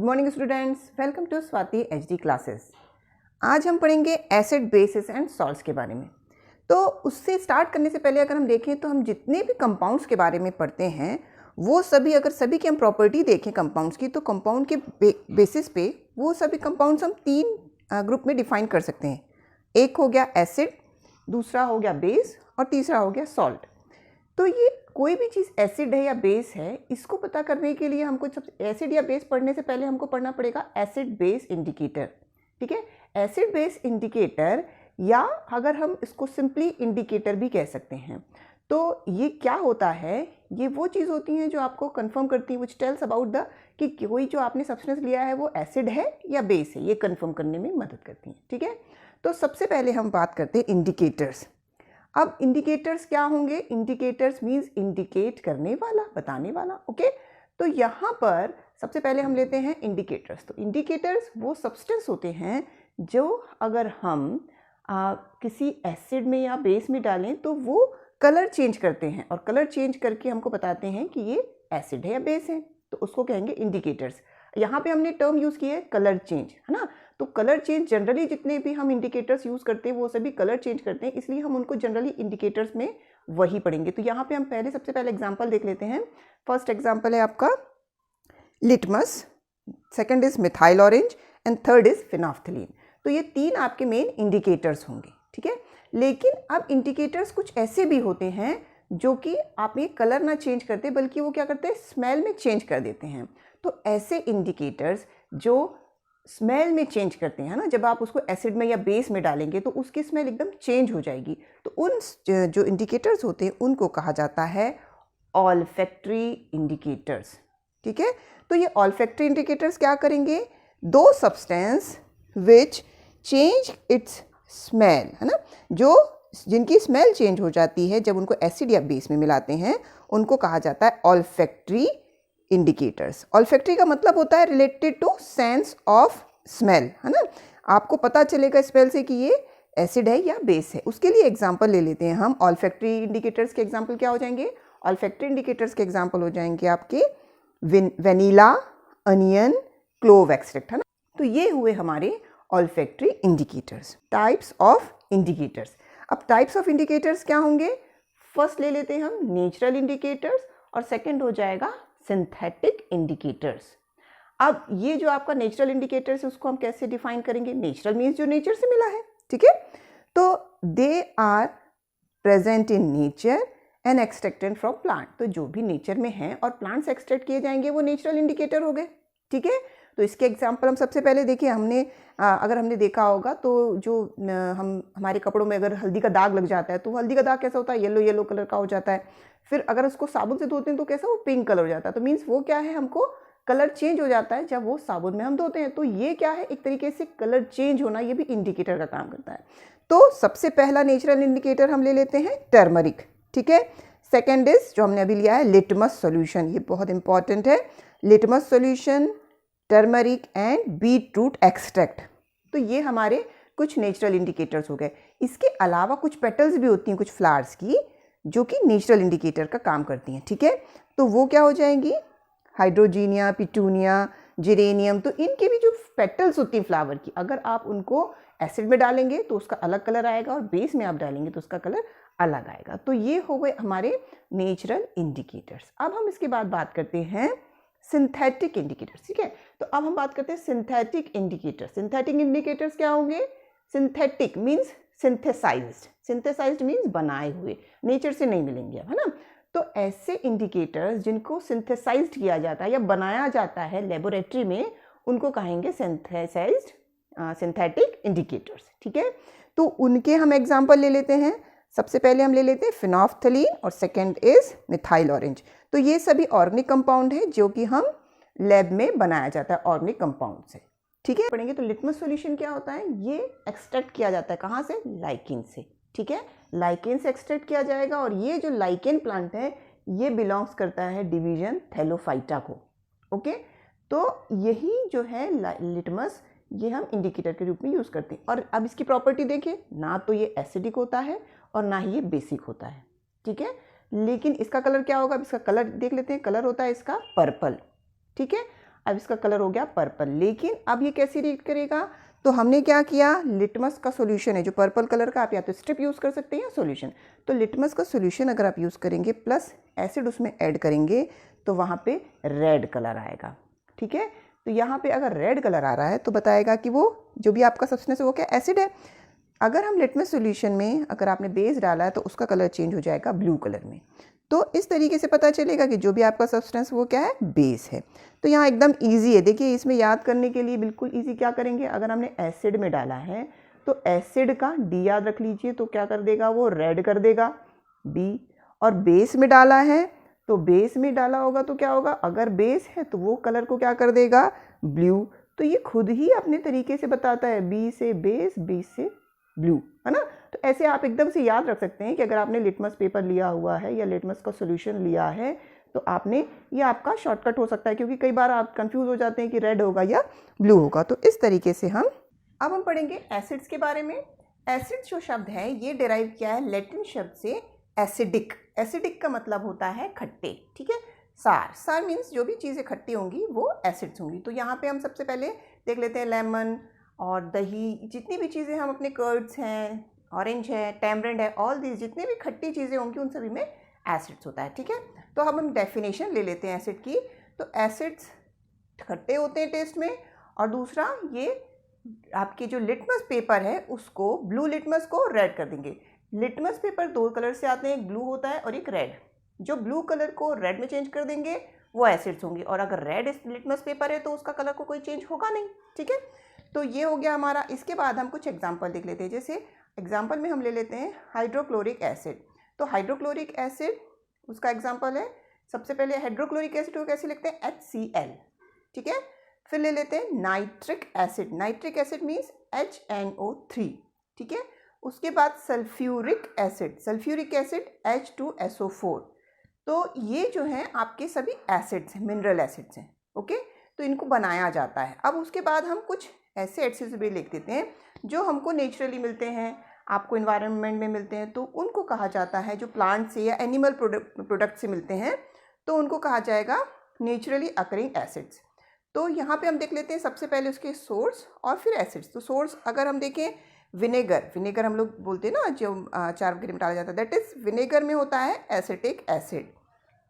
Good morning students, welcome to Swati HD classes. आज हम पढ़ेंगे एसिड बेसिस एंड सॉल्ट्स के बारे में। तो उससे स्टार्ट करने से पहले अगर हम देखें तो हम जितने भी कंपाउंड्स के बारे में पढ़ते हैं वो सभी, अगर सभी की हम प्रॉपर्टी देखें कंपाउंड्स की, तो कंपाउंड के बेसिस पे वो सभी कंपाउंड्स हम तीन ग्रुप में डिफाइन कर सकते हैं। एक हो गया एसिड, दूसरा हो गया बेस और तीसरा हो गया सॉल्ट। तो ये कोई भी चीज़ एसिड है या बेस है, इसको पता करने के लिए हमको एसिड या बेस पढ़ने से पहले हमको पढ़ना पड़ेगा एसिड बेस इंडिकेटर। ठीक है, एसिड बेस इंडिकेटर, या अगर हम इसको सिंपली इंडिकेटर भी कह सकते हैं। तो ये क्या होता है, ये वो चीज़ होती हैं जो आपको कंफर्म करती है, विच टेल्स अबाउट द कि कोई जो आपने सब्सटेंस लिया है वो एसिड है या बेस है, ये कंफर्म करने में मदद करती हैं। ठीक है, तो सबसे पहले हम बात करते हैं इंडिकेटर्स। अब इंडिकेटर्स क्या होंगे? इंडिकेटर्स मीन्स इंडिकेट करने वाला, बताने वाला। ओके, तो यहाँ पर सबसे पहले हम लेते हैं इंडिकेटर्स। तो इंडिकेटर्स वो सब्सटेंस होते हैं जो अगर हम किसी एसिड में या बेस में डालें तो वो कलर चेंज करते हैं, और कलर चेंज करके हमको बताते हैं कि ये एसिड है या बेस है, तो उसको कहेंगे इंडिकेटर्स। यहाँ पे हमने टर्म यूज़ की है कलर चेंज, है ना। तो कलर चेंज जनरली जितने भी हम इंडिकेटर्स यूज़ करते हैं वो सभी कलर चेंज करते हैं, इसलिए हम उनको जनरली इंडिकेटर्स में वही पढ़ेंगे। तो यहाँ पे हम सबसे पहले एग्जांपल देख लेते हैं। फर्स्ट एग्जांपल है आपका litmus, second is methyl orange and third is phenolphthalein. तो ये तीन आपके मेन इंडिकेटर्स होंगे। ठीक है, लेकिन अब इंडिकेटर्स कुछ ऐसे भी होते हैं जो कि आप ये कलर ना चेंज करते बल्कि वो क्या करते हैं, स्मेल में चेंज कर देते हैं। तो ऐसे इंडिकेटर्स जो स्मेल में चेंज करते हैं ना, जब आप उसको एसिड में या बेस में डालेंगे तो उसकी स्मेल एकदम चेंज हो जाएगी। तो उन जो इंडिकेटर्स होते हैं उनको कहा जाता है ऑल्फैक्टरी इंडिकेटर्स। ठीक है, तो ये ऑल्फैक्टरी इंडिकेटर्स क्या करेंगे, दो substance which change it's smell, है ना, जो जिनकी स्मेल चेंज हो जाती है जब उनको एसिड या बेस में मिलाते हैं, उनको कहा जाता है ऑल्फैक्टरी इंडिकेटर्स। ऑल्फैक्टरी का मतलब होता है related to sense of smell, है ना। आपको पता चलेगा स्मेल से कि ये एसिड है या बेस है। उसके लिए एग्जांपल ले लेते हैं हम। ऑल्फैक्टरी इंडिकेटर्स के एग्जांपल क्या हो जाएंगे? ऑल्फैक्टरी इंडिकेटर्स के एग्जांपल हो जाएंगे आपके वेनिला, अनियन, क्लोव एक्सट्रैक्ट, है ना। तो ये हुए हमारे olfactory indicators. Types of indicators. अब टाइप्स ऑफ इंडिकेटर्स क्या होंगे? फर्स्ट ले लेते हैं हम नेचुरल इंडिकेटर्स, और सेकंड हो जाएगा सिंथेटिक इंडिकेटर्स। अब ये जो आपका नेचुरल इंडिकेटर्स है उसको हम कैसे डिफाइन करेंगे? नेचुरल मीन्स जो नेचर से मिला है। ठीक है, तो they are present in nature and extracted from plant. तो जो भी नेचर में है और प्लांट से एक्सट्रैक्ट किए जाएंगे वो नेचुरल इंडिकेटर हो गए। ठीक है, तो इसके एग्जाम्पल हम सबसे पहले देखिए, अगर हमने देखा होगा तो जो हमारे कपड़ों में अगर हल्दी का दाग लग जाता है तो हल्दी का दाग कैसा होता है? येलो येलो कलर का हो जाता है। फिर अगर उसको साबुन से धोते हैं तो कैसा, वो पिंक कलर हो जाता है। तो मीन्स वो क्या है, हमको कलर चेंज हो जाता है जब वो साबुन में हम धोते हैं। तो ये क्या है, एक तरीके से कलर चेंज होना, ये भी इंडिकेटर का काम करता है। तो सबसे पहला नेचुरल इंडिकेटर हम ले लेते हैं टर्मरिक। ठीक है, सेकेंड इज जो हमने अभी लिया है लिटमस सोल्यूशन, ये बहुत इंपॉर्टेंट है। Litmus solution, turmeric and beetroot extract. तो ये हमारे कुछ नेचुरल इंडिकेटर्स हो गए। इसके अलावा कुछ पेटल्स भी होती हैं कुछ फ्लावर्स की जो कि नेचुरल इंडिकेटर का काम करती हैं। ठीक है, तो वो क्या हो जाएंगी? हाइड्रोजीनिया, पिटूनिया, जेरेनियम। तो इनके भी जो पेटल्स होती हैं फ्लावर की, अगर आप उनको एसिड में डालेंगे तो उसका अलग कलर आएगा, और बेस में आप डालेंगे तो उसका कलर अलग आएगा। तो ये हो गए हमारे नेचुरल इंडिकेटर्स। अब हम इसके बाद बात करते हैं सिंथेटिक इंडिकेटर्स। ठीक है, तो अब हम बात करते हैं सिंथेटिक इंडिकेटर्स। सिंथेटिक इंडिकेटर्स क्या होंगे? Synthetic means synthesized, synthesized means बनाए हुए, नेचर से नहीं मिलेंगे अब, है ना। तो ऐसे इंडिकेटर्स जिनको सिंथेसाइज्ड किया जाता है या बनाया जाता है लेबोरेटरी में, उनको कहेंगे सिंथेसाइज्ड सिंथेटिक इंडिकेटर्स। ठीक है, तो उनके हम एग्जाम्पल ले लेते हैं। सबसे पहले हम ले लेते हैं फिनाफ्थलीन और सेकेंड इज मिथाइल ऑरेंज। तो ये सभी ऑर्गेनिक कंपाउंड है जो कि हम लैब में बनाया जाता है ऑर्गेनिक कंपाउंड से। ठीक है, पढ़ेंगे तो लिटमस सॉल्यूशन क्या होता है? ये एक्सट्रैक्ट किया जाता है कहाँ से? लाइकेन से। ठीक है, लाइकेन से एक्सट्रैक्ट किया जाएगा, और ये जो लाइकेन प्लांट है ये बिलोंग्स करता है डिवीजन थैलोफाइटा को। ओके, तो यही जो है लिटमस, ये हम इंडिकेटर के रूप में यूज़ करते हैं। और अब इसकी प्रॉपर्टी देखिए, ना तो ये एसिडिक होता है और ना ही ये बेसिक होता है। ठीक है, लेकिन इसका कलर क्या होगा? अब इसका कलर देख लेते हैं। कलर होता है इसका पर्पल। ठीक है, अब इसका कलर हो गया पर्पल। लेकिन अब ये कैसे रीड करेगा, तो हमने क्या किया, लिटमस का सॉल्यूशन है जो पर्पल कलर का, आप या तो स्ट्रिप यूज़ कर सकते हैं या सॉल्यूशन। तो लिटमस का सॉल्यूशन अगर आप यूज़ करेंगे प्लस एसिड उसमें ऐड करेंगे तो वहाँ पे रेड कलर आएगा। ठीक है, तो यहाँ पे अगर रेड कलर आ रहा है तो बताएगा कि वो जो भी आपका सब्सटेंस है वो क्या एसिड है। अगर हम लिटमस सॉल्यूशन में अगर आपने बेस डाला है तो उसका कलर चेंज हो जाएगा ब्लू कलर में। तो इस तरीके से पता चलेगा कि जो भी आपका सब्सटेंस वो क्या है, बेस है। तो यहाँ एकदम इजी है। देखिए इसमें याद करने के लिए बिल्कुल इजी क्या करेंगे, अगर हमने एसिड में डाला है तो एसिड का डी याद रख लीजिए, तो क्या कर देगा वो रेड कर देगा डी। और बेस में डाला है तो बेस में डाला होगा तो क्या होगा, अगर बेस है तो वो कलर को क्या कर देगा, ब्लू। तो ये खुद ही अपने तरीके से बताता है, बी से बेस, बी से ब्लू, है ना। तो ऐसे आप एकदम से याद रख सकते हैं कि अगर आपने लिटमस पेपर लिया हुआ है या लिटमस का सॉल्यूशन लिया है तो आपने, ये आपका शॉर्टकट हो सकता है, क्योंकि कई बार आप कंफ्यूज हो जाते हैं कि रेड होगा या ब्लू होगा। तो इस तरीके से हम पढ़ेंगे एसिड्स के बारे में। एसिड जो शब्द है ये डिराइव किया है लैटिन शब्द से एसिडिक। एसिडिक का मतलब होता है खट्टे। ठीक है, सार, सार मीन्स जो भी चीज़ें खट्टी होंगी वो एसिड्स होंगी। तो यहाँ पे हम सबसे पहले देख लेते हैं लेमन और दही, जितनी भी चीज़ें हम अपने कर्ड्स हैं, ऑरेंज है, टैमरिंड है, ऑल दीज जितनी भी खट्टी चीज़ें होंगी उन सभी में एसिड्स होता है। ठीक है, तो हम डेफिनेशन ले लेते हैं एसिड की। तो एसिड्स खट्टे होते हैं टेस्ट में, और दूसरा ये आपके जो लिटमस पेपर है उसको, ब्लू लिटमस को रेड कर देंगे। लिटमस पेपर दो कलर से आते हैं, एक ब्लू होता है और एक रेड। जो ब्लू कलर को रेड में चेंज कर देंगे वो एसिड्स होंगे, और अगर रेड लिटमस पेपर है तो उसका कलर को कोई चेंज होगा नहीं। ठीक है, तो ये हो गया हमारा। इसके बाद हम कुछ एग्जाम्पल देख लेते हैं। जैसे एग्जाम्पल में हम ले लेते हैं हाइड्रोक्लोरिक एसिड। तो हाइड्रोक्लोरिक एसिड उसका एग्जाम्पल है, सबसे पहले हाइड्रोक्लोरिक एसिड को कैसे लिखते हैं, HCl। ठीक है, फिर ले लेते हैं nitric acid. Nitric acid means HNO3। ठीक है, उसके बाद sulphuric acid. Sulphuric acid H2SO4। तो ये जो हैं आपके सभी एसिड्स हैं, मिनरल एसिड्स हैं। ओके, तो इनको बनाया जाता है। अब उसके बाद हम कुछ ऐसे एसिड्स भी लिख देते हैं जो हमको नेचुरली मिलते हैं, आपको इन्वायरमेंट में मिलते हैं, तो उनको कहा जाता है, जो प्लांट से या एनिमल प्रोडक्ट से मिलते हैं तो उनको कहा जाएगा नेचुरली अकरिंग एसिड्स। तो यहाँ पे हम देख लेते हैं सबसे पहले उसके सोर्स और फिर एसिड्स। तो सोर्स अगर हम देखें, विनेगर, विनेगर हम लोग बोलते हैं ना जो अचार वगैरह में डाला जाता है, दैट इज़ विनेगर में होता है एसिटिक एसिड।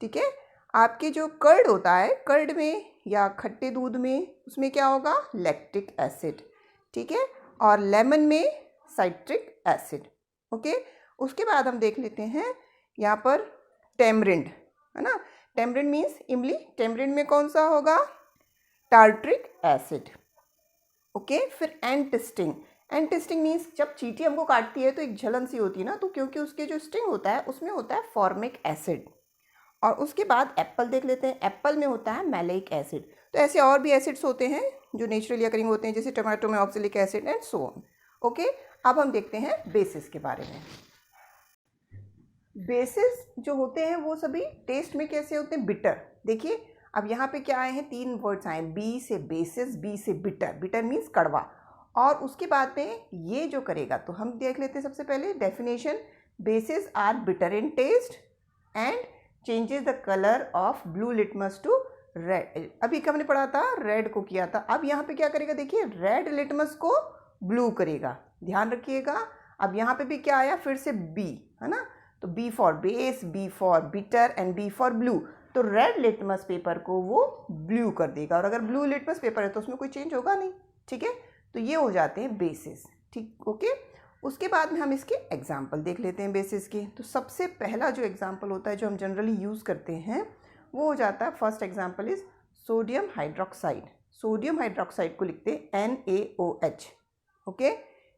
ठीक है, आपके जो कर्ड होता है, कर्ड में या खट्टे दूध में, उसमें क्या होगा, लैक्टिक एसिड। ठीक है, और लेमन में साइट्रिक एसिड। ओके, उसके बाद हम देख लेते हैं यहाँ पर टेमरिंड, है ना। टेमरिंड मीन्स इमली। टेमरिंड में कौन सा होगा, टार्ट्रिक एसिड। ओके, फिर एंटिस्टिंग। एंटिस्टिंग मीन्स जब चींटी हमको काटती है तो एक जलन सी होती है ना, तो क्योंकि उसके जो स्टिंग होता है उसमें होता है फॉर्मिक एसिड। और उसके बाद एप्पल देख लेते हैं, एप्पल में होता है मैलेइक एसिड। तो ऐसे और भी एसिड्स होते हैं जो नेचुरली अकरिंग होते हैं, जैसे टमाटो में oxalic acid and so on. Okay, अब हम देखते हैं बेसिस के बारे में। बेसिस जो होते हैं वो सभी टेस्ट में कैसे होते हैं, बिटर। देखिए अब यहाँ पे क्या आए हैं, तीन वर्ड्स आए, बी से बेसिस, बी से बिटर। बिटर मीन्स कड़वा। और उसके बाद में ये जो करेगा, तो हम देख लेते हैं सबसे पहले definition. Basis are bitter in taste and changes the colour of blue litmus to red. अभी हमने पढ़ा था, रेड को किया था। अब यहाँ पे क्या करेगा, देखिए रेड लिटमस को ब्लू करेगा, ध्यान रखिएगा। अब यहाँ पे भी क्या आया, फिर से बी, है ना। तो B for base, B for bitter and B for blue. तो रेड लिटमस पेपर को वो ब्लू कर देगा, और अगर ब्लू लिटमस पेपर है तो उसमें कोई चेंज होगा नहीं। ठीक है, तो ये हो जाते हैं बेसिस। ठीक, ओके। उसके बाद में हम इसके एग्जाम्पल देख लेते हैं बेसिस के। तो सबसे पहला जो एग्जाम्पल होता है जो हम जनरली यूज़ करते हैं वो हो जाता है, first example is sodium hydroxide. Sodium hydroxide को लिखते हैं NaOH। ओके,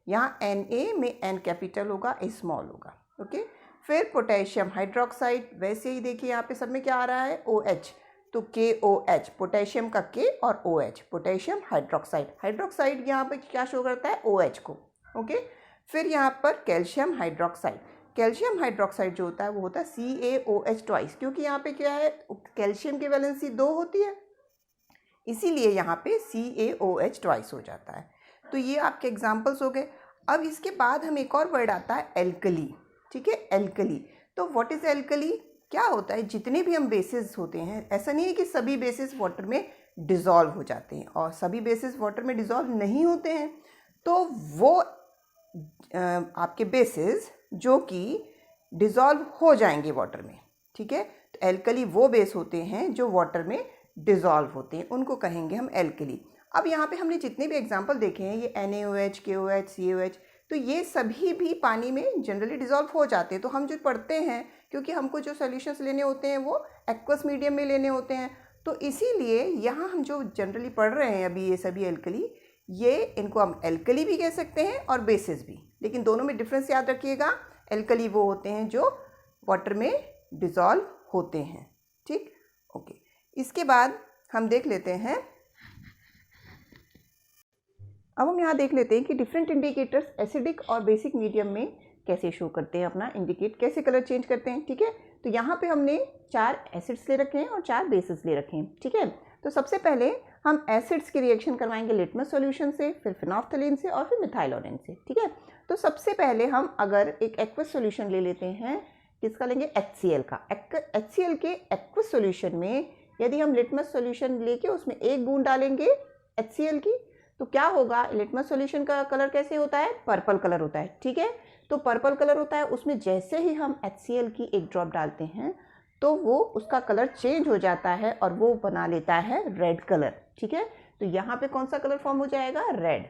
यहाँ Na में N कैपिटल होगा, A स्मॉल होगा। ओके, फिर पोटेशियम हाइड्रोक्साइड, वैसे ही देखिए यहाँ पे सब में क्या आ रहा है, OH, तो KOH, पोटेशियम का K और OH, पोटेशियम हाइड्रोक्साइड। हाइड्रोक्साइड यहाँ पे क्या शो करता है, OH को। ओके, फिर यहाँ पर कैल्शियम हाइड्रोक्साइड। कैल्शियम हाइड्रोक्साइड जो होता है वो होता है CaOH ट्वाइस, क्योंकि यहाँ पे क्या है, कैल्शियम की वैलेंसी 2 होती है, इसीलिए यहाँ पे CaOH ट्वाइस हो जाता है। तो ये आपके एग्जाम्पल्स हो गए। अब इसके बाद हम एक और वर्ड आता है एल्कली। ठीक है, एल्कली। तो व्हाट इज़ एल्कली, क्या होता है, जितने भी हम बेसिस होते हैं, ऐसा नहीं है कि सभी बेसिस वाटर में डिज़ोल्व हो जाते हैं, और सभी बेसिस वाटर में डिज़ोल्व नहीं होते हैं। तो वो आपके बेसिस जो कि डिज़ोल्व हो जाएंगे वाटर में, ठीक है। तो एल्कली वो बेस होते हैं जो वाटर में डिज़ोल्व होते हैं, उनको कहेंगे हम एल्कली। अब यहाँ पे हमने जितने भी एग्जांपल देखे हैं, ये NaOH, KOH, COH, तो ये सभी भी पानी में जनरली डिज़ोल्व हो जाते हैं। तो हम जो पढ़ते हैं, क्योंकि हमको जो सॉल्यूशंस लेने होते हैं वो एक्वस मीडियम में लेने होते हैं, तो इसीलिए यहाँ हम जो जनरली पढ़ रहे हैं अभी ये सभी एल्कली, ये इनको हम एल्कली भी कह सकते हैं और बेसिस भी, लेकिन दोनों में डिफरेंस याद रखिएगा। एल्कली वो होते हैं जो वाटर में डिज़ोल्व होते हैं, ठीक, ओके। इसके बाद हम देख लेते हैं, अब हम यहाँ देख लेते हैं कि डिफरेंट इंडिकेटर्स एसिडिक और बेसिक मीडियम में कैसे शो करते हैं, अपना इंडिकेट कैसे कलर चेंज करते हैं, ठीक है। तो यहाँ पे हमने 4 एसिड्स ले रखे हैं और 4 बेसिस ले रखे हैं, ठीक है। तो सबसे पहले हम एसिड्स की रिएक्शन करवाएंगे लिटमस सॉल्यूशन से, फिर फिनोल्फ्थलीन से और फिर मिथाइल ऑरेंज से, ठीक है। तो सबसे पहले हम अगर एक एक्वस सॉल्यूशन ले लेते हैं, किसका लेंगे, HCl का। HCl के एक्वस सॉल्यूशन में यदि हम लिटमस सॉल्यूशन लेके उसमें 1 बूंद डालेंगे HCl की, तो क्या होगा, लिटमस सॉल्यूशन का कलर कैसे होता है, पर्पल कलर होता है, ठीक है। तो पर्पल कलर होता है, उसमें जैसे ही हम HCl की 1 ड्रॉप डालते हैं तो वो उसका कलर चेंज हो जाता है और वो बना लेता है रेड कलर, ठीक है। तो यहाँ पे कौन सा कलर फॉर्म हो जाएगा, रेड।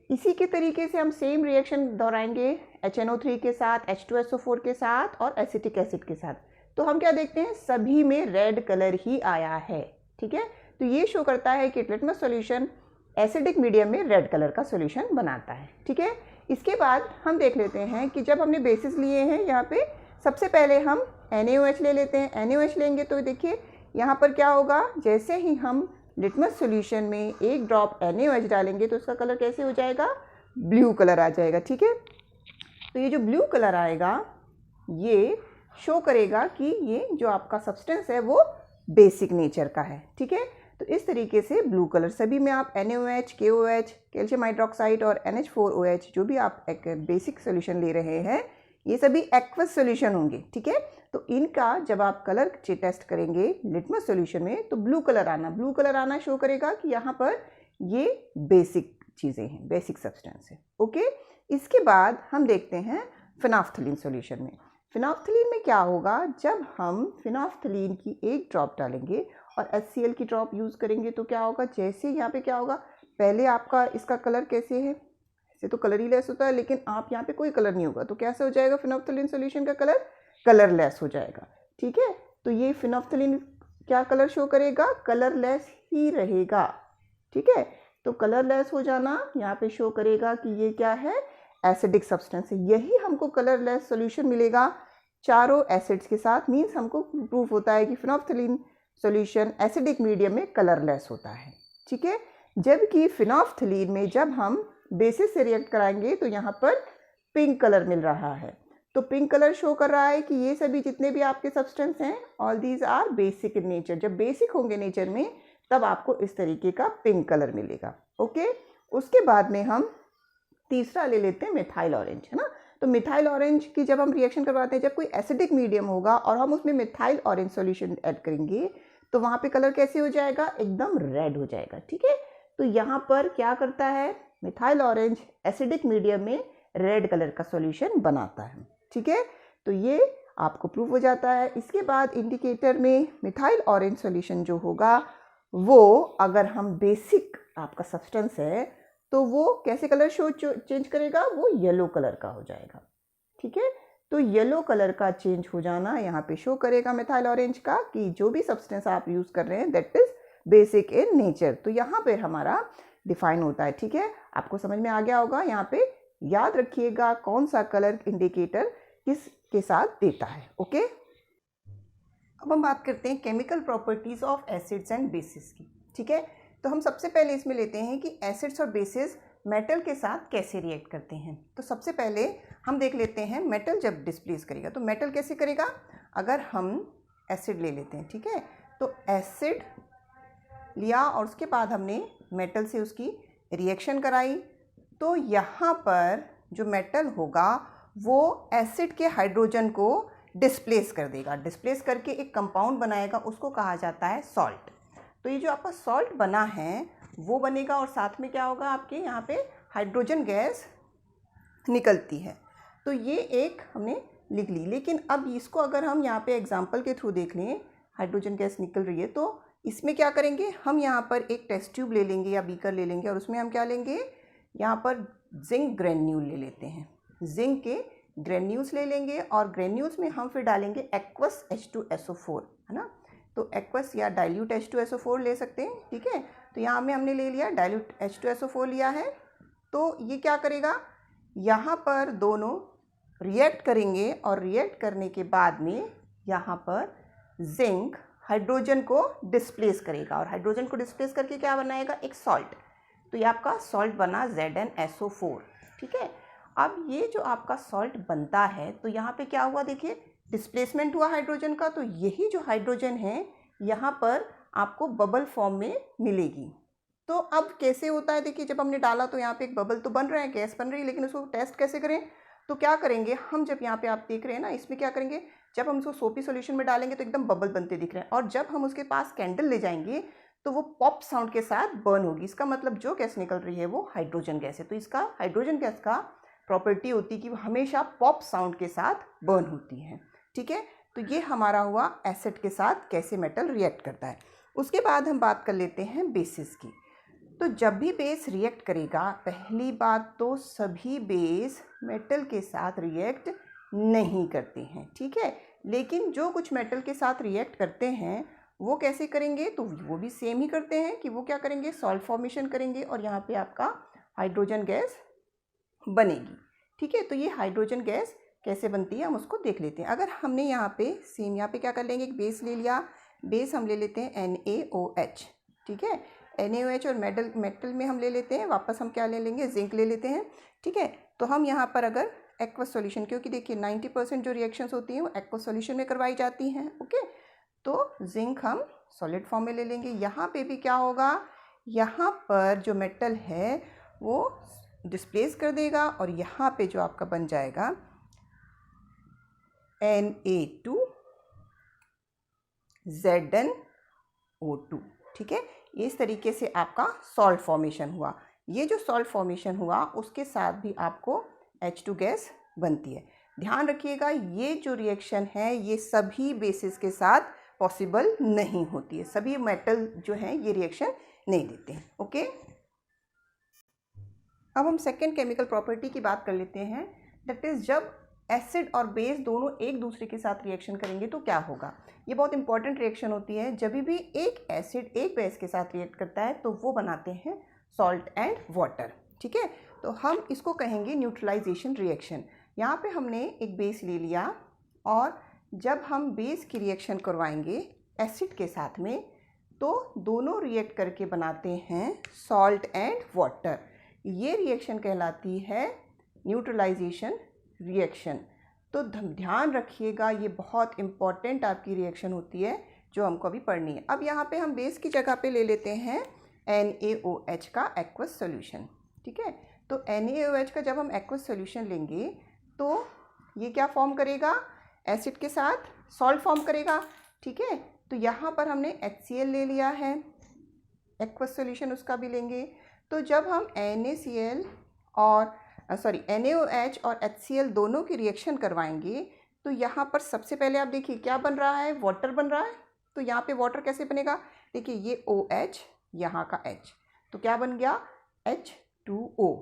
इसी के तरीके से हम सेम रिएक्शन दोहराएंगे HNO3 के साथ, H2SO4 के साथ और एसिटिक एसिड के साथ। तो हम क्या देखते हैं, सभी में रेड कलर ही आया है, ठीक है। तो ये शो करता है कि लिटमस सॉल्यूशन एसिडिक मीडियम में रेड कलर का सॉल्यूशन बनाता है, ठीक है। इसके बाद हम देख लेते हैं कि जब हमने बेसिस लिए हैं, यहाँ पे सबसे पहले हम NaOH ले लेते हैं। NaOH लेंगे तो देखिए यहाँ पर क्या होगा, जैसे ही हम लिटमस सॉल्यूशन में 1 ड्रॉप NaOH डालेंगे तो उसका कलर कैसे हो जाएगा, ब्लू कलर आ जाएगा, ठीक है। तो ये जो ब्लू कलर आएगा ये शो करेगा कि ये जो आपका सब्सटेंस है वो बेसिक नेचर का है, ठीक है। तो इस तरीके से ब्लू कलर सभी में आप NaOH, KOH, कैल्शियम हाइड्रोक्साइड और NH4OH जो भी आप एक बेसिक सॉल्यूशन ले रहे हैं, ये सभी एक्वस सॉल्यूशन होंगे, ठीक है। तो इनका जब आप कलर टेस्ट करेंगे लिटमस सॉल्यूशन में तो ब्लू कलर आना शो करेगा कि यहाँ पर ये बेसिक चीज़ें हैं, बेसिक सब्सटेंस है, ओके। इसके बाद हम देखते हैं फिनोल्फ्थलीन सॉल्यूशन में। फिनोल्फ्थलीन में क्या होगा, जब हम फिनोल्फ्थलीन की 1 ड्रॉप डालेंगे और HCl की ड्रॉप यूज़ करेंगे तो क्या होगा, जैसे यहाँ पे क्या होगा, पहले आपका इसका कलर कैसे है, ऐसे तो कलर ही लेस होता है, लेकिन आप यहाँ पे कोई कलर नहीं होगा, तो कैसे हो जाएगा, फिनोल्फ्थलीन सॉल्यूशन का कलर कलरलेस हो जाएगा, ठीक है। तो ये फिनोल्फ्थलीन क्या कलर शो करेगा, कलरलेस ही रहेगा, ठीक है। तो कलरलेस हो जाना यहाँ पे शो करेगा कि ये क्या है, एसिडिक सब्सटेंस है। यही हमको कलरलेस सॉल्यूशन मिलेगा चारों एसिड्स के साथ, मीन्स हमको प्रूफ होता है कि फिनोल्फ्थलीन सॉल्यूशन एसिडिक मीडियम में कलरलेस होता है, ठीक है। जबकि फिनोल्फ्थलीन में जब हम बेसिस से रिएक्ट कराएंगे तो यहाँ पर पिंक कलर मिल रहा है। तो पिंक कलर शो कर रहा है कि ये सभी जितने भी आपके सब्सटेंस हैं, all these are basic in nature. जब बेसिक होंगे नेचर में तब आपको इस तरीके का पिंक कलर मिलेगा, ओके। उसके बाद में हम तीसरा ले लेते हैं मिथाइल ऑरेंज, है ना। तो मिथाइल ऑरेंज की जब हम रिएक्शन करवाते हैं, जब कोई एसिडिक मीडियम होगा और हम उसमें मिथाइल ऑरेंज सॉल्यूशन ऐड करेंगे तो वहाँ पे कलर कैसे हो जाएगा, एकदम रेड हो जाएगा, ठीक है। तो यहाँ पर क्या करता है, मिथाइल ऑरेंज एसिडिक मीडियम में रेड कलर का सॉल्यूशन बनाता है, ठीक है। तो ये आपको प्रूव हो जाता है। इसके बाद इंडिकेटर में मिथाइल ऑरेंज सॉल्यूशन जो होगा वो, अगर हम बेसिक आपका सब्सटेंस है तो वो कैसे कलर शो चेंज करेगा, वो येलो कलर का हो जाएगा, ठीक है। तो येलो कलर का चेंज हो जाना यहाँ पे शो करेगा मिथाइल ऑरेंज का कि जो भी सब्सटेंस आप यूज़ कर रहे हैं that is basic in nature. तो यहाँ पे हमारा डिफाइन होता है, ठीक है। आपको समझ में आ गया होगा। यहाँ पे याद रखिएगा कौन सा कलर इंडिकेटर किस के साथ देता है, ओके। अब हम बात करते हैं chemical properties of acids and bases की, ठीक है। तो हम सबसे पहले इसमें लेते हैं कि एसिड्स और बेसिस मेटल के साथ कैसे रिएक्ट करते हैं। तो सबसे पहले हम देख लेते हैं मेटल जब डिस्प्लेस करेगा तो मेटल कैसे करेगा। अगर हम एसिड ले लेते हैं, ठीक है, तो एसिड लिया और उसके बाद हमने मेटल से उसकी रिएक्शन कराई, तो यहाँ पर जो मेटल होगा वो एसिड के हाइड्रोजन को डिस्प्लेस कर देगा। डिस्प्लेस करके एक कंपाउंड बनाएगा, उसको कहा जाता है सॉल्ट। तो ये जो आपका सॉल्ट बना है वो बनेगा और साथ में क्या होगा, आपके यहाँ पे हाइड्रोजन गैस निकलती है। तो ये एक हमने लिख ली। लेकिन अब इसको अगर हम यहाँ पे एग्जाम्पल के थ्रू देख लें, हाइड्रोजन गैस निकल रही है, तो इसमें क्या करेंगे, हम यहाँ पर एक टेस्ट ट्यूब ले लेंगे या बीकर ले लेंगे और उसमें हम क्या लेंगे, यहाँ पर जिंक ग्रेन्यूल ले लेते हैं, जिंक के ग्रेन्यूल्स ले लेंगे और ग्रेन्यूल्स में हम फिर डालेंगे एक्वस H2SO4, है ना। तो एक्वस या डाइल्यूट H2SO4 ले सकते हैं, ठीक है। तो यहाँ में हमने ले लिया डाइल्यूट H2SO4 लिया है। तो ये क्या करेगा, यहाँ पर दोनों रिएक्ट करेंगे और रिएक्ट करने के बाद में यहाँ पर जिंक हाइड्रोजन को डिस्प्लेस करेगा और हाइड्रोजन को डिस्प्लेस करके क्या बनाएगा, एक सॉल्ट। तो ये आपका सॉल्ट बना ZnSO4, ठीक है। अब ये जो आपका सॉल्ट बनता है तो यहाँ पे क्या हुआ, देखिए डिस्प्लेसमेंट हुआ हाइड्रोजन का। तो यही जो हाइड्रोजन है यहाँ पर आपको बबल फॉर्म में मिलेगी। तो अब कैसे होता है, देखिए जब हमने डाला तो यहाँ पे एक बबल तो बन रहा है, गैस बन रही है, लेकिन उसको टेस्ट कैसे करें, तो क्या करेंगे हम, जब यहाँ पे आप देख रहे हैं ना, इसमें क्या करेंगे, जब हम उसको सोपी सॉल्यूशन में डालेंगे तो एकदम बबल बनते दिख रहे हैं, और जब हम उसके पास कैंडल ले जाएंगे तो वो पॉप साउंड के साथ बर्न होगी। इसका मतलब जो गैस निकल रही है वो हाइड्रोजन गैस है। तो इसका हाइड्रोजन गैस का प्रॉपर्टी होती है कि वो हमेशा पॉप साउंड के साथ बर्न होती है, ठीक है। तो ये हमारा हुआ एसिड के साथ कैसे मेटल रिएक्ट करता है। उसके बाद हम बात कर लेते हैं बेसिस की। तो जब भी बेस रिएक्ट करेगा, पहली बात तो सभी बेस मेटल के साथ रिएक्ट नहीं करते हैं, ठीक है। लेकिन जो कुछ मेटल के साथ रिएक्ट करते हैं वो कैसे करेंगे, तो वो भी सेम ही करते हैं कि वो क्या करेंगे, सॉल्ट फॉर्मेशन करेंगे और यहाँ पे आपका हाइड्रोजन गैस बनेगी, ठीक है। तो ये हाइड्रोजन गैस कैसे बनती है हम उसको देख लेते हैं। अगर हमने यहाँ पे सेम, यहाँ पे क्या कर लेंगे, एक बेस ले लिया, बेस हम ले लेते हैं NaOH, ठीक है। NaOH और मेटल में हम ले लेते हैं वापस, हम क्या ले लेंगे, जिंक ले लेते हैं, ठीक है। तो हम यहाँ पर अगर एक्वस सॉल्यूशन, क्योंकि देखिए 90% जो रिएक्शंस होती हैं वो एक्वस सॉल्यूशन में करवाई जाती हैं, ओके। तो जिंक हम सॉलिड फॉर्म में ले लेंगे। यहाँ पे भी क्या होगा, यहाँ पर जो मेटल है वो डिस्प्लेस कर देगा और यहाँ पे जो आपका बन जाएगा Na2ZnO2, ठीक है। इस तरीके से आपका सॉल्ट फॉर्मेशन हुआ। ये जो सॉल्ट फॉर्मेशन हुआ उसके साथ भी आपको H2 गैस बनती है। ध्यान रखिएगा ये जो रिएक्शन है ये सभी बेसिस के साथ पॉसिबल नहीं होती है, सभी मेटल जो हैं ये रिएक्शन नहीं देते हैं, ओके। अब हम सेकेंड केमिकल प्रॉपर्टी की बात कर लेते हैं, दैट इज़ जब एसिड और बेस दोनों एक दूसरे के साथ रिएक्शन करेंगे तो क्या होगा। ये बहुत इंपॉर्टेंट रिएक्शन होती है। जब भी एक एसिड एक बेस के साथ रिएक्ट करता है तो वो बनाते हैं सॉल्ट एंड वाटर, ठीक है। तो हम इसको कहेंगे न्यूट्रलाइजेशन रिएक्शन। यहाँ पे हमने एक बेस ले लिया और जब हम बेस की रिएक्शन करवाएंगे एसिड के साथ में तो दोनों रिएक्ट करके बनाते हैं सॉल्ट एंड वाटर। ये रिएक्शन कहलाती है न्यूट्रलाइजेशन रिएक्शन। तो ध्यान रखिएगा ये बहुत इम्पॉर्टेंट आपकी रिएक्शन होती है जो हमको अभी पढ़नी है। अब यहाँ पे हम बेस की जगह पे ले लेते हैं NaOH का एक्वस सॉल्यूशन, ठीक है। तो NaOH का जब हम एक्वस सॉल्यूशन लेंगे तो ये क्या फॉर्म करेगा, एसिड के साथ सॉल्ट फॉर्म करेगा, ठीक है। तो यहाँ पर हमने HCl ले लिया है, एक्वस सॉल्यूशन उसका भी लेंगे। तो जब हम NaCl और NaOH और HCl दोनों की रिएक्शन करवाएंगे तो यहाँ पर सबसे पहले आप देखिए क्या बन रहा है, वाटर बन रहा है। तो यहाँ पे वाटर कैसे बनेगा, देखिए ये OH यहाँ का H, तो क्या बन गया H2O,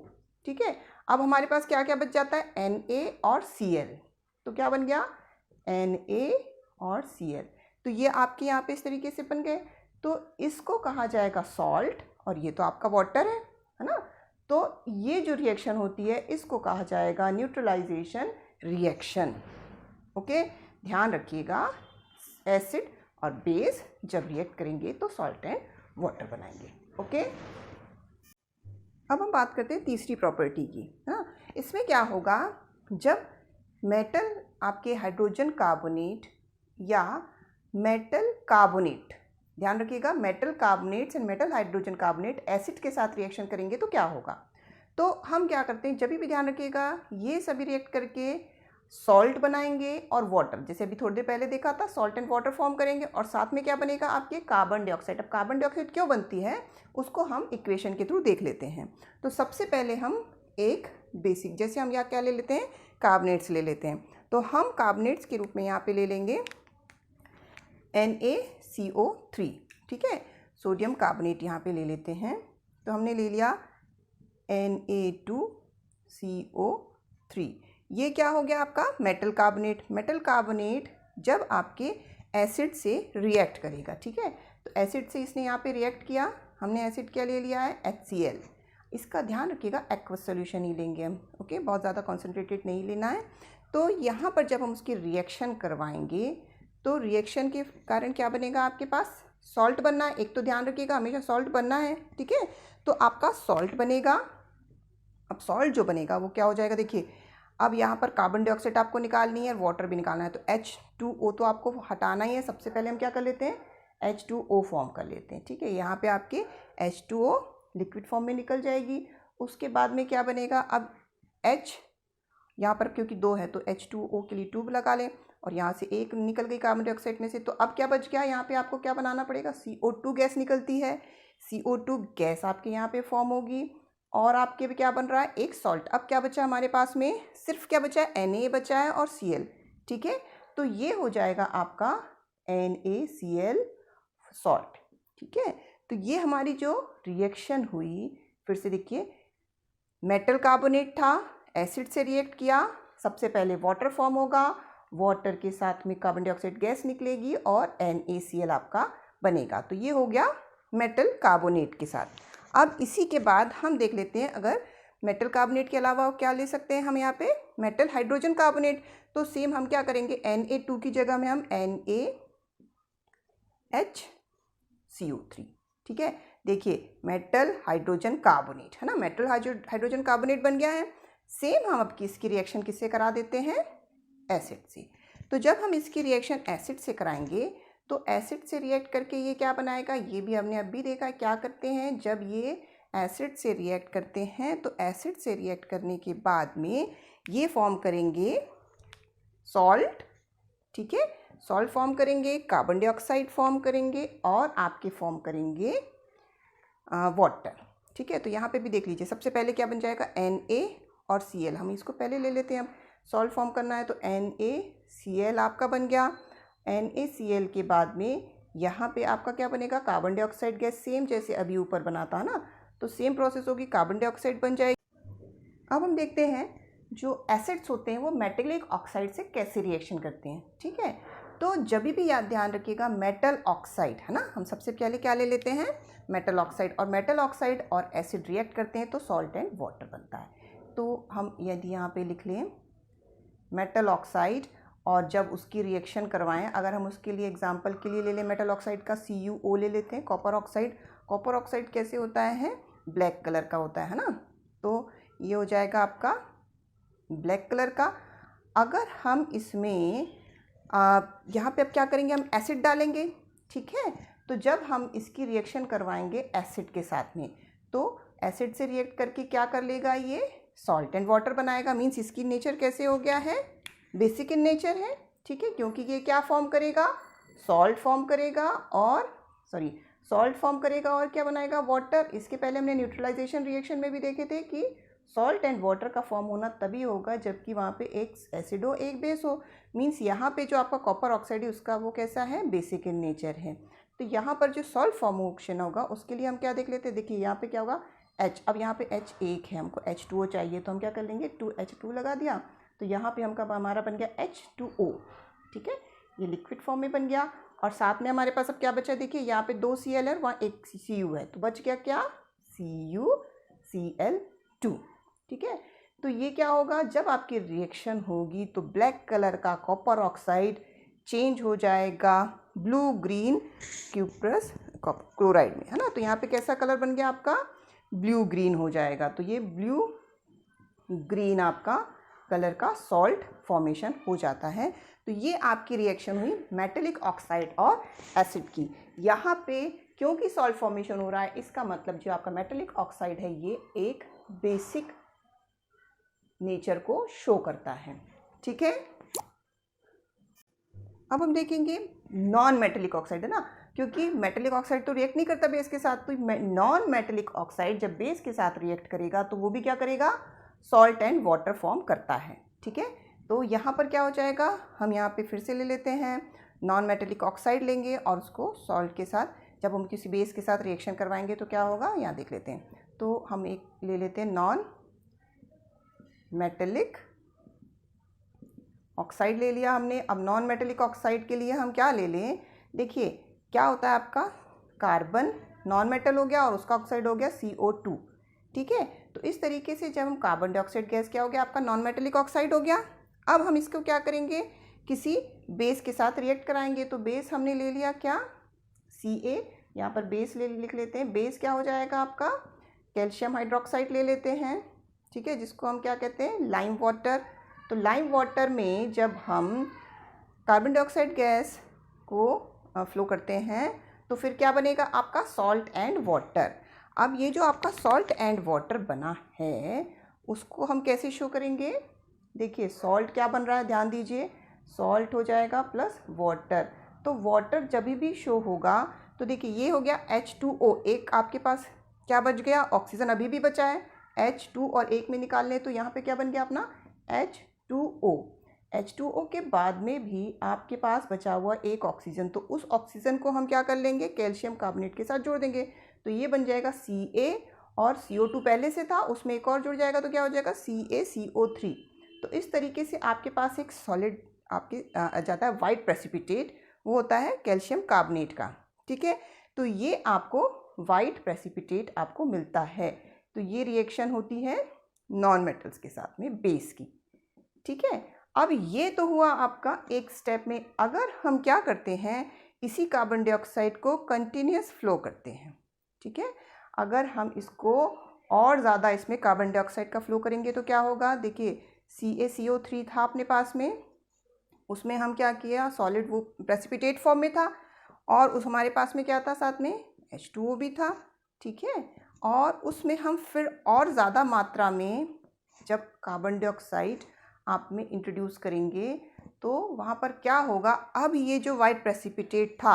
ठीक है। अब हमारे पास क्या क्या बच जाता है, Na और Cl, तो क्या बन गया Na और Cl। तो ये आपके यहाँ पे इस तरीके से बन गए। तो इसको कहा जाएगा सॉल्ट और ये तो आपका वाटर है ना। तो ये जो रिएक्शन होती है इसको कहा जाएगा न्यूट्रलाइजेशन रिएक्शन, ओके। ध्यान रखिएगा एसिड और बेस जब रिएक्ट करेंगे तो सॉल्ट एंड वाटर बनाएंगे, ओके। अब हम बात करते हैं तीसरी प्रॉपर्टी की, हाँ। इसमें क्या होगा, जब मेटल आपके हाइड्रोजन कार्बोनेट या मेटल कार्बोनेट, ध्यान रखिएगा metal carbonates and metal hydrogen carbonate acid के साथ रिएक्शन करेंगे तो क्या होगा। तो हम क्या करते हैं, जब भी ध्यान रखिएगा ये सभी रिएक्ट करके सॉल्ट बनाएंगे और वाटर, जैसे अभी थोड़ी देर पहले देखा था सॉल्ट एंड वाटर फॉर्म करेंगे, और साथ में क्या बनेगा आपके कार्बन डाइऑक्साइड। अब कार्बन डाइऑक्साइड क्यों बनती है उसको हम इक्वेशन के थ्रू देख लेते हैं। तो सबसे पहले हम एक बेसिक, जैसे हम यहाँ क्या ले लेते हैं, कार्बोनेट्स ले लेते हैं। तो हम कार्बोनेट्स के रूप में यहाँ पे ले लेंगे NaCO3, ठीक है, सोडियम कार्बोनेट यहाँ पे ले लेते हैं। तो हमने ले लिया Na2CO3। ये क्या हो गया आपका मेटल कार्बोनेट। मेटल कार्बोनेट जब आपके एसिड से रिएक्ट करेगा, ठीक है, तो एसिड से इसने यहाँ पे रिएक्ट किया, हमने एसिड क्या ले लिया है, HCl। इसका ध्यान रखिएगा एक्वस सोल्यूशन ही लेंगे हम, ओके, बहुत ज़्यादा कॉन्सेंट्रेटेड नहीं लेना है। तो यहाँ पर जब हम उसकी रिएक्शन करवाएंगे तो रिएक्शन के कारण क्या बनेगा आपके पास, सॉल्ट बनना है। एक तो ध्यान रखिएगा हमेशा सॉल्ट बनना है, ठीक है। तो आपका सॉल्ट बनेगा। अब सॉल्ट जो बनेगा वो क्या हो जाएगा, देखिए अब यहाँ पर कार्बन डाइऑक्साइड आपको निकालनी है, वाटर भी निकालना है, तो H2O तो आपको हटाना ही है। सबसे पहले हम क्या कर लेते हैं, H2O फॉर्म कर लेते हैं, ठीक है। यहाँ पे आपके H2O लिक्विड फॉर्म में निकल जाएगी। उसके बाद में क्या बनेगा, अब H यहाँ पर क्योंकि 2 है तो H2O के लिए ट्यूब लगा लें, और यहाँ से एक निकल गई कार्बन डाइऑक्साइड में से। तो अब क्या बच गया, यहाँ पे आपको क्या बनाना पड़ेगा, CO2 गैस निकलती है। CO2 गैस आपके यहाँ पे फॉर्म होगी, और आपके भी क्या बन रहा है, एक सॉल्ट। अब क्या बचा हमारे पास में, सिर्फ क्या बचा है, Na बचा है और Cl, ठीक है। तो ये हो जाएगा आपका NaCl सॉल्ट, ठीक है। तो ये हमारी जो रिएक्शन हुई, फिर से देखिए, मेटल कार्बोनेट था, एसिड से रिएक्ट किया, सबसे पहले वाटर फॉर्म होगा, वाटर के साथ में कार्बन डाइऑक्साइड गैस निकलेगी और NaCl आपका बनेगा। तो ये हो गया मेटल कार्बोनेट के साथ। अब इसी के बाद हम देख लेते हैं, अगर मेटल कार्बोनेट के अलावा क्या ले सकते हैं हम यहाँ पे, मेटल हाइड्रोजन कार्बोनेट। तो सेम हम क्या करेंगे, Na2 की जगह में हम NaHCO3, ठीक है। देखिए मेटल हाइड्रोजन कार्बोनेट है ना, मेटल हाइड्रोजन कार्बोनेट बन गया है। सेम हम अब इसकी रिएक्शन किससे करा देते हैं, एसिड से। तो जब हम इसकी रिएक्शन एसिड से कराएंगे तो एसिड से रिएक्ट करके ये क्या बनाएगा, ये भी हमने अभी देखा क्या करते हैं, जब ये एसिड से रिएक्ट करते हैं तो एसिड से रिएक्ट करने के बाद में ये फॉर्म करेंगे सॉल्ट, ठीक है, सॉल्ट फॉर्म करेंगे, कार्बन डाइऑक्साइड फॉर्म करेंगे, और आपके फॉर्म करेंगे वाटर, ठीक है। तो यहाँ पे भी देख लीजिए, सबसे पहले क्या बन जाएगा, Na और Cl। हम इसको पहले ले लेते हैं, अब सॉल्ट फॉर्म करना है तो NaCl आपका बन गया। NaCl के बाद में यहाँ पे आपका क्या बनेगा, कार्बन डाइऑक्साइड गैस, सेम जैसे अभी ऊपर बना था ना, तो सेम प्रोसेस होगी, कार्बन डाइऑक्साइड बन जाएगी। अब हम देखते हैं जो एसिड्स होते हैं वो मेटलिक ऑक्साइड से कैसे रिएक्शन करते हैं, ठीक है। तो जब भी याद ध्यान रखिएगा, मेटल ऑक्साइड है ना, हम सबसे पहले क्या ले लेते हैं, मेटल ऑक्साइड, और मेटल ऑक्साइड और एसिड रिएक्ट करते हैं तो सॉल्ट एंड वाटर बनता है। तो हम यदि यहाँ पे लिख लें मेटल ऑक्साइड, और जब उसकी रिएक्शन करवाएं, अगर हम उसके लिए एग्जांपल के लिए ले लें मेटल ऑक्साइड का CuO ले लेते हैं, कॉपर ऑक्साइड। कॉपर ऑक्साइड कैसे होता है, ब्लैक कलर का होता है ना, तो ये हो जाएगा आपका ब्लैक कलर का। अगर हम इसमें यहाँ पे अब क्या करेंगे, हम एसिड डालेंगे, ठीक है। तो जब हम इसकी रिएक्शन करवाएंगे एसिड के साथ में, तो एसिड से रिएक्ट करके क्या कर लेगा, ये सॉल्ट एंड वाटर बनाएगा। मीन्स इसकी नेचर कैसे हो गया है, बेसिक इन नेचर है, ठीक है, क्योंकि ये क्या फॉर्म करेगा, सॉल्ट फॉर्म करेगा, और सॉल्ट फॉर्म करेगा और क्या बनाएगा, वाटर। इसके पहले हमने न्यूट्रलाइजेशन रिएक्शन में भी देखे थे कि सॉल्ट एंड वाटर का फॉर्म होना तभी होगा जबकि वहाँ पे एक एसिड हो एक बेस हो। मीन्स यहाँ पे जो आपका कॉपर ऑक्साइड है उसका वो कैसा है, बेसिक इन नेचर है। तो यहाँ पर जो सॉल्ट फॉर्मेशन होगा उसके लिए हम क्या देख लेते हैं, देखिए यहाँ पे क्या होगा, H। अब यहाँ पे H एक है, हमको H2O चाहिए, तो हम क्या कर लेंगे, 2H2 लगा दिया, तो यहाँ पे हमारा बन गया H2O, ठीक है, ये लिक्विड फॉर्म में बन गया। और साथ में हमारे पास अब क्या बचा, देखिए यहाँ पे 2 Cl है, वहाँ एक Cu है, तो बच गया क्या, CuCl2, ठीक है। तो ये क्या होगा, जब आपकी रिएक्शन होगी तो ब्लैक कलर का कॉपर ऑक्साइड चेंज हो जाएगा ब्लू ग्रीन क्यूप्रस क्लोराइड में, है ना। तो यहाँ पे कैसा कलर बन गया आपका, ब्लू ग्रीन हो जाएगा। तो ये ब्लू ग्रीन आपका कलर का सॉल्ट फॉर्मेशन हो जाता है। तो ये आपकी रिएक्शन हुई मेटेलिक ऑक्साइड और एसिड की। यहाँ पे क्योंकि सॉल्ट फॉर्मेशन हो रहा है, इसका मतलब जो आपका मेटेलिक ऑक्साइड है ये एक बेसिक नेचर को शो करता है, ठीक है। अब हम देखेंगे नॉन मेटेलिक ऑक्साइड, है ना, क्योंकि मेटेलिक ऑक्साइड तो रिएक्ट नहीं करता बेस के साथ, तो नॉन मेटेलिक ऑक्साइड जब बेस के साथ रिएक्ट करेगा तो वो भी क्या करेगा, सॉल्ट एंड वाटर फॉर्म करता है, ठीक है। तो यहाँ पर क्या हो जाएगा, हम यहाँ पे फिर से ले लेते हैं नॉन मेटेलिक ऑक्साइड लेंगे और उसको सॉल्ट के साथ जब हम किसी बेस के साथ रिएक्शन करवाएंगे तो क्या होगा, यहाँ देख लेते हैं। तो हम एक ले लेते हैं नॉन मेटेलिक ऑक्साइड ले लिया हमने। अब नॉन मेटेलिक ऑक्साइड के लिए हम क्या ले लें, देखिए क्या होता है आपका, कार्बन नॉन मेटल हो गया और उसका ऑक्साइड हो गया CO2, ठीक है। तो इस तरीके से जब हम कार्बन डाइऑक्साइड गैस क्या हो गया आपका, नॉन मेटेलिक ऑक्साइड हो गया। अब हम इसको क्या करेंगे, किसी बेस के साथ रिएक्ट कराएंगे। तो बेस हमने ले लिया क्या, Ca, यहाँ पर बेस लिख लेते हैं। बेस क्या हो जाएगा आपका, कैल्शियम हाइड्रोक्साइड ले लेते हैं, ठीक है, जिसको हम क्या कहते हैं, लाइम वाटर। तो लाइम वाटर में जब हम कार्बन डाइऑक्साइड गैस को फ्लो करते हैं तो फिर क्या बनेगा आपका, सॉल्ट एंड वाटर। अब ये जो आपका सॉल्ट एंड वाटर बना है उसको हम कैसे शो करेंगे, देखिए सॉल्ट क्या बन रहा है, ध्यान दीजिए, सॉल्ट हो जाएगा प्लस वाटर। तो वाटर जब भी शो होगा तो देखिए ये हो गया H2O, एक आपके पास क्या बच गया, ऑक्सीजन अभी भी बचा है, H2 और एक में निकाल लें तो यहाँ पे क्या बन गया अपना H2O। H2O के बाद में भी आपके पास बचा हुआ एक ऑक्सीजन, तो उस ऑक्सीजन को हम क्या कर लेंगे, कैल्शियम कार्बोनेट के साथ जोड़ देंगे। तो ये बन जाएगा Ca और CO2 पहले से था, उसमें एक और जुड़ जाएगा तो क्या हो जाएगा CaCO3। तो इस तरीके से आपके पास एक सॉलिड आपके जाता है वाइट प्रेसिपिटेट, वो होता है कैल्शियम कार्बोनेट का, ठीक है। तो ये आपको वाइट प्रेसिपिटेट आपको मिलता है। तो ये रिएक्शन होती है नॉन मेटल्स के साथ में बेस की, ठीक है। अब ये तो हुआ आपका एक स्टेप में। अगर हम क्या करते हैं, इसी कार्बन डाइऑक्साइड को कंटिन्यूस फ्लो करते हैं, ठीक है, अगर हम इसको और ज़्यादा इसमें कार्बन डाइऑक्साइड का फ्लो करेंगे तो क्या होगा, देखिए CaCO3 था अपने पास में, उसमें हम क्या किया, सॉलिड वो प्रेसिपिटेट फॉर्म में था और उस हमारे पास में क्या था, साथ में H2O भी था, ठीक है। और उसमें हम फिर और ज़्यादा मात्रा में जब कार्बन डाइऑक्साइड आप में इंट्रोड्यूस करेंगे तो वहाँ पर क्या होगा, अब ये जो वाइट प्रेसिपिटेट था,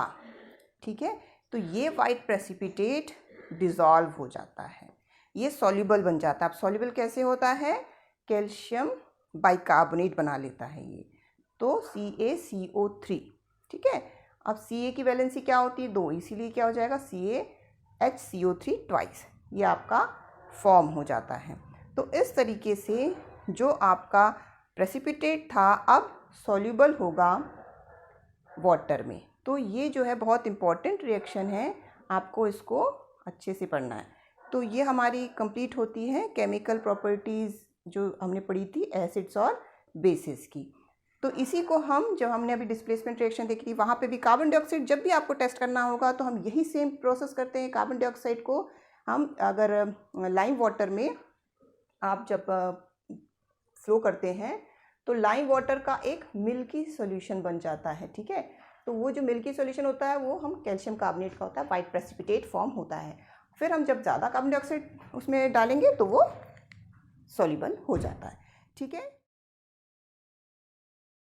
ठीक है, तो ये वाइट प्रेसिपिटेट डिज़ोल्व हो जाता है, ये सॉल्युबल बन जाता है। अब सॉल्युबल कैसे होता है, कैल्शियम बाइकार्बोनेट बना लेता है ये, तो CaCO3, ठीक है। अब Ca की वैलेंसी क्या होती है, 2, इसीलिए क्या हो जाएगा CaHCO3 ट्वाइस, ये आपका फॉर्म हो जाता है। तो इस तरीके से जो आपका प्रेसिपिटेट था अब सॉल्युबल होगा वाटर में। तो ये जो है बहुत इम्पॉर्टेंट रिएक्शन है, आपको इसको अच्छे से पढ़ना है। तो ये हमारी कंप्लीट होती है केमिकल प्रॉपर्टीज़ जो हमने पढ़ी थी एसिड्स और बेसिस की। तो इसी को हम, जब हमने अभी डिस्प्लेसमेंट रिएक्शन देखी थी वहाँ पे भी कार्बन डाइऑक्साइड जब भी आपको टेस्ट करना होगा तो हम यही सेम प्रोसेस करते हैं। कार्बन डाइऑक्साइड को हम अगर लाइम वाटर में आप जब फ्लो करते हैं तो लाइम वाटर का एक मिल्की सॉल्यूशन बन जाता है, ठीक है। तो वो जो मिल्की सॉल्यूशन होता है वो हम कैल्शियम कार्बोनेट का होता है, वाइट प्रेसिपिटेट फॉर्म होता है। फिर हम जब ज़्यादा कार्बन डाइऑक्साइड उसमें डालेंगे तो वो सॉल्युबल हो जाता है, ठीक है।